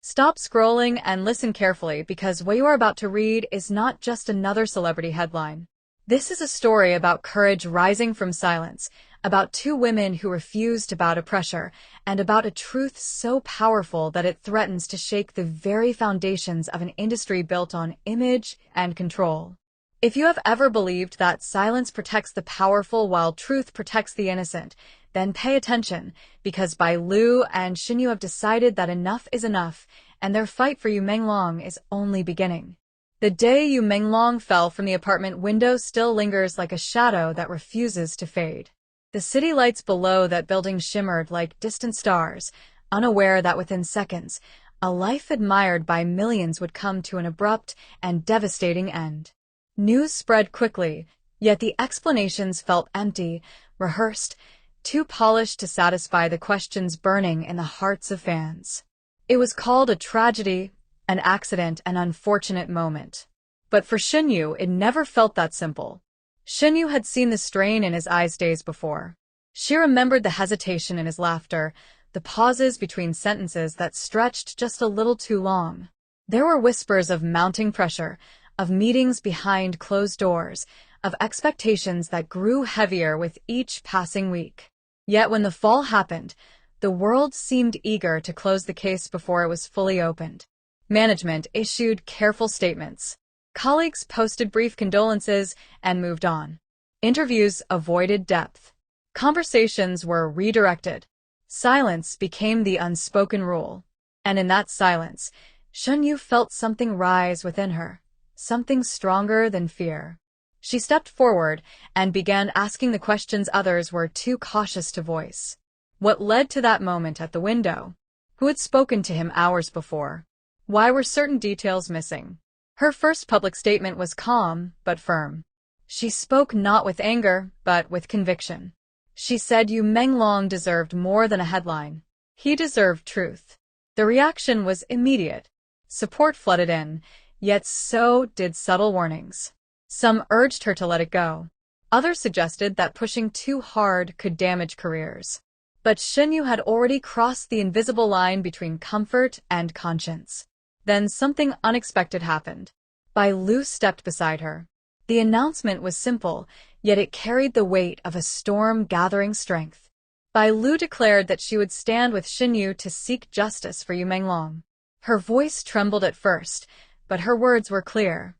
Stop scrolling and listen carefully because what you are about to read is not just another celebrity headline. This is a story about courage rising from silence, about two women who refuse to bow to pressure, and about a truth so powerful that it threatens to shake the very foundations of an industry built on image and control. If you have ever believed that silence protects the powerful while truth protects the innocent, then pay attention, because Bai Lu and Shen Yue have decided that enough is enough, and their fight for Yu Menglong is only beginning. The day Yu Menglong fell from the apartment window still lingers like a shadow that refuses to fade. The city lights below that building shimmered like distant stars, unaware that within seconds, a life admired by millions would come to an abrupt and devastating end. News spread quickly, yet the explanations felt empty, rehearsed, too polished to satisfy the questions burning in the hearts of fans. It was called a tragedy, an accident, an unfortunate moment. But for Shen Yue, it never felt that simple. Shen Yue had seen the strain in his eyes days before. She remembered the hesitation in his laughter, the pauses between sentences that stretched just a little too long. There were whispers of mounting pressure, of meetings behind closed doors, of expectations that grew heavier with each passing week. Yet when the fall happened, the world seemed eager to close the case before it was fully opened. Management issued careful statements. Colleagues posted brief condolences and moved on. Interviews avoided depth. Conversations were redirected. Silence became the unspoken rule. And in that silence, Shen Yue felt something rise within her, something stronger than fear. She stepped forward and began asking the questions others were too cautious to voice. What led to that moment at the window? Who had spoken to him hours before? Why were certain details missing? Her first public statement was calm but firm. She spoke not with anger, but with conviction. She said Yu Menglong deserved more than a headline. He deserved truth. The reaction was immediate. Support flooded in, yet so did subtle warnings. Some urged her to let it go. Others suggested that pushing too hard could damage careers. But Shen Yue had already crossed the invisible line between comfort and conscience. Then something unexpected happened. Bai Lu stepped beside her. The announcement was simple, yet it carried the weight of a storm gathering strength. Bai Lu declared that she would stand with Shen Yue to seek justice for Yu Menglong. Her voice trembled at first, but her words were clear.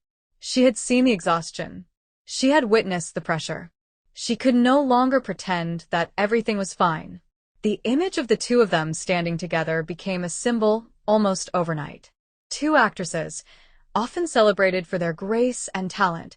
She had seen the exhaustion. She had witnessed the pressure. She could no longer pretend that everything was fine. The image of the two of them standing together became a symbol almost overnight. Two actresses, often celebrated for their grace and talent,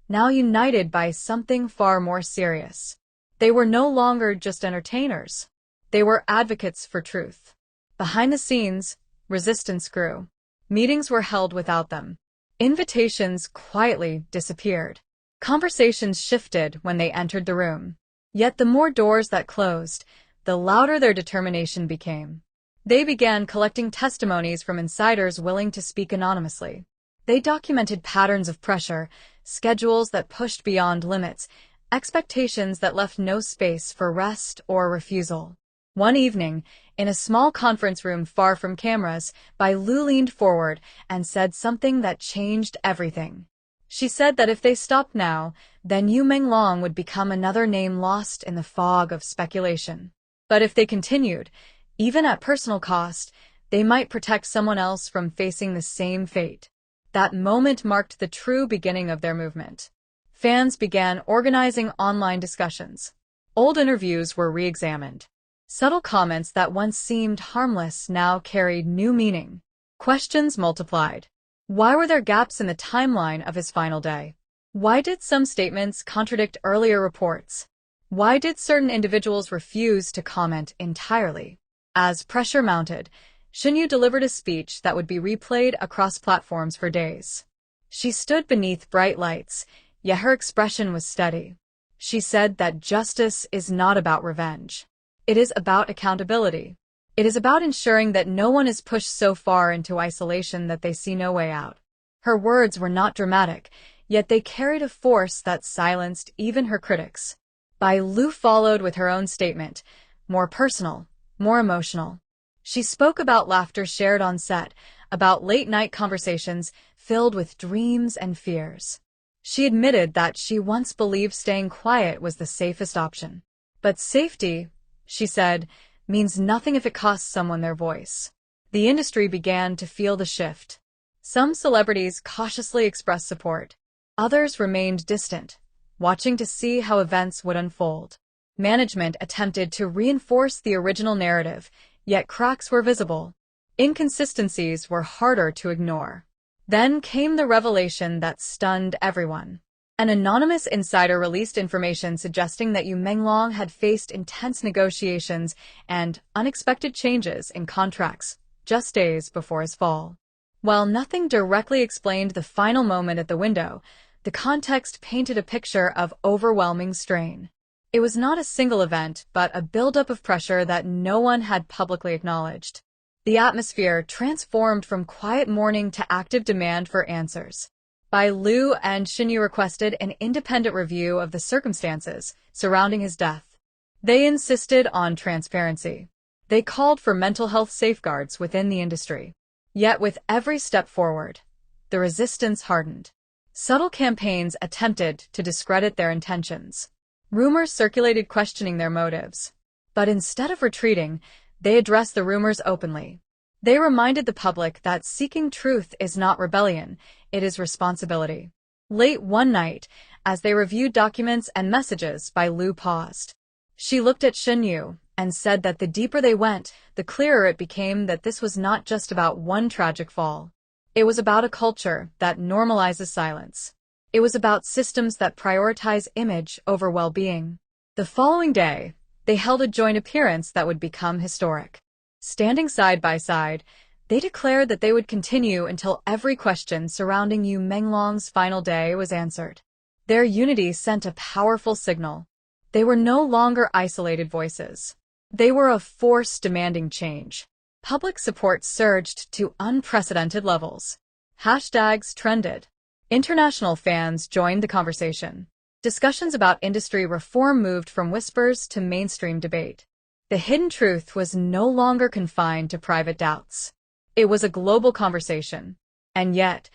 now united by something far more serious. They were no longer just entertainers. They were advocates for truth. Behind the scenes, resistance grew. Meetings were held without them. Invitations quietly disappeared. Conversations shifted when they entered the room. Yet the more doors that closed, the louder their determination became. They began collecting testimonies from insiders willing to speak anonymously. They documented patterns of pressure, schedules that pushed beyond limits, expectations that left no space for rest or refusal. One evening, in a small conference room far from cameras, Bai Lu leaned forward and said something that changed everything. She said that if they stopped now, then Yu Menglong would become another name lost in the fog of speculation. But if they continued, even at personal cost, they might protect someone else from facing the same fate. That moment marked the true beginning of their movement. Fans began organizing online discussions. Old interviews were re-examined. Subtle comments that once seemed harmless now carried new meaning. Questions multiplied. Why were there gaps in the timeline of his final day? Why did some statements contradict earlier reports? Why did certain individuals refuse to comment entirely? As pressure mounted, Shen Yue delivered a speech that would be replayed across platforms for days. She stood beneath bright lights, yet her expression was steady. She said that justice is not about revenge. It is about accountability. It is about ensuring that no one is pushed so far into isolation that they see no way out. Her words were not dramatic, yet they carried a force that silenced even her critics. Bai Lu followed with her own statement, more personal, more emotional. She spoke about laughter shared on set, about late-night conversations filled with dreams and fears. She admitted that she once believed staying quiet was the safest option. But safety, she said, means nothing if it costs someone their voice. The industry began to feel the shift. Some celebrities cautiously expressed support. Others remained distant, watching to see how events would unfold. Management attempted to reinforce the original narrative, yet cracks were visible. Inconsistencies were harder to ignore. Then came the revelation that stunned everyone. An anonymous insider released information suggesting that Yu Menglong had faced intense negotiations and unexpected changes in contracts just days before his fall. While nothing directly explained the final moment at the window, the context painted a picture of overwhelming strain. It was not a single event, but a buildup of pressure that no one had publicly acknowledged. The atmosphere transformed from quiet mourning to active demand for answers. Bai Lu and Shen Yue requested an independent review of the circumstances surrounding his death. They insisted on transparency. They called for mental health safeguards within the industry. Yet with every step forward, the resistance hardened. Subtle campaigns attempted to discredit their intentions. Rumors circulated questioning their motives. But instead of retreating, they addressed the rumors openly. They reminded the public that seeking truth is not rebellion, it is responsibility. Late one night, as they reviewed documents and messages, Bai Lu paused. She looked at Shen Yue and said that the deeper they went, the clearer it became that this was not just about one tragic fall. It was about a culture that normalizes silence. It was about systems that prioritize image over well-being. The following day, they held a joint appearance that would become historic. Standing side by side, they declared that they would continue until every question surrounding Yu Menglong's final day was answered. Their unity sent a powerful signal. They were no longer isolated voices. They were a force demanding change. Public support surged to unprecedented levels. Hashtags trended. International fans joined the conversation. Discussions about industry reform moved from whispers to mainstream debate. The hidden truth was no longer confined to private doubts. It was a global conversation. And yet,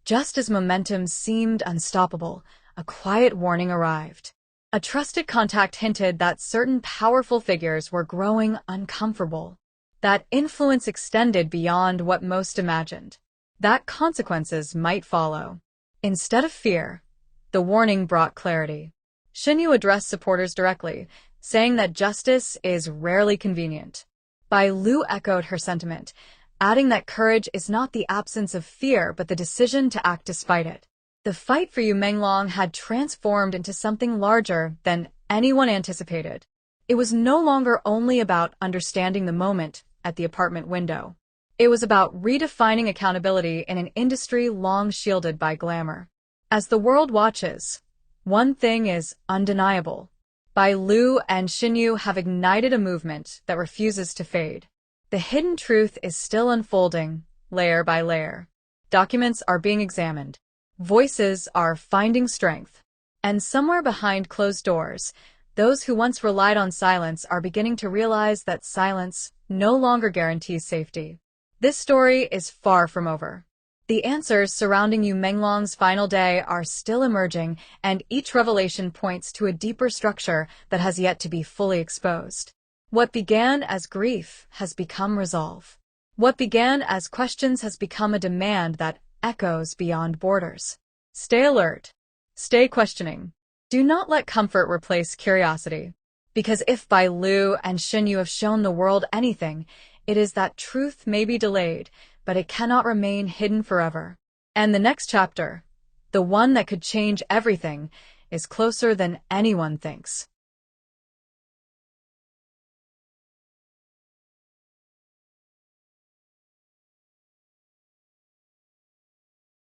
just as momentum seemed unstoppable, a quiet warning arrived. A trusted contact hinted that certain powerful figures were growing uncomfortable. That influence extended beyond what most imagined. That consequences might follow. Instead of fear, the warning brought clarity. Shen Yue addressed supporters directly, saying that justice is rarely convenient. Bai Lu echoed her sentiment, adding that courage is not the absence of fear but the decision to act despite it. The fight for Yu Menglong had transformed into something larger than anyone anticipated. It was no longer only about understanding the moment at the apartment window. It was about redefining accountability in an industry long shielded by glamour. As the world watches, one thing is undeniable. Bai Lu and Shen Yue have ignited a movement that refuses to fade. The hidden truth is still unfolding, layer by layer. Documents are being examined. Voices are finding strength. And somewhere behind closed doors, those who once relied on silence are beginning to realize that silence no longer guarantees safety. This story is far from over. The answers surrounding Yu Menglong's final day are still emerging, and each revelation points to a deeper structure that has yet to be fully exposed. What began as grief has become resolve. What began as questions has become a demand that echoes beyond borders. Stay alert. Stay questioning. Do not let comfort replace curiosity. Because if Bai Lu and Shen Yue have shown the world anything, it is that truth may be delayed, but it cannot remain hidden forever. And the next chapter, the one that could change everything, is closer than anyone thinks.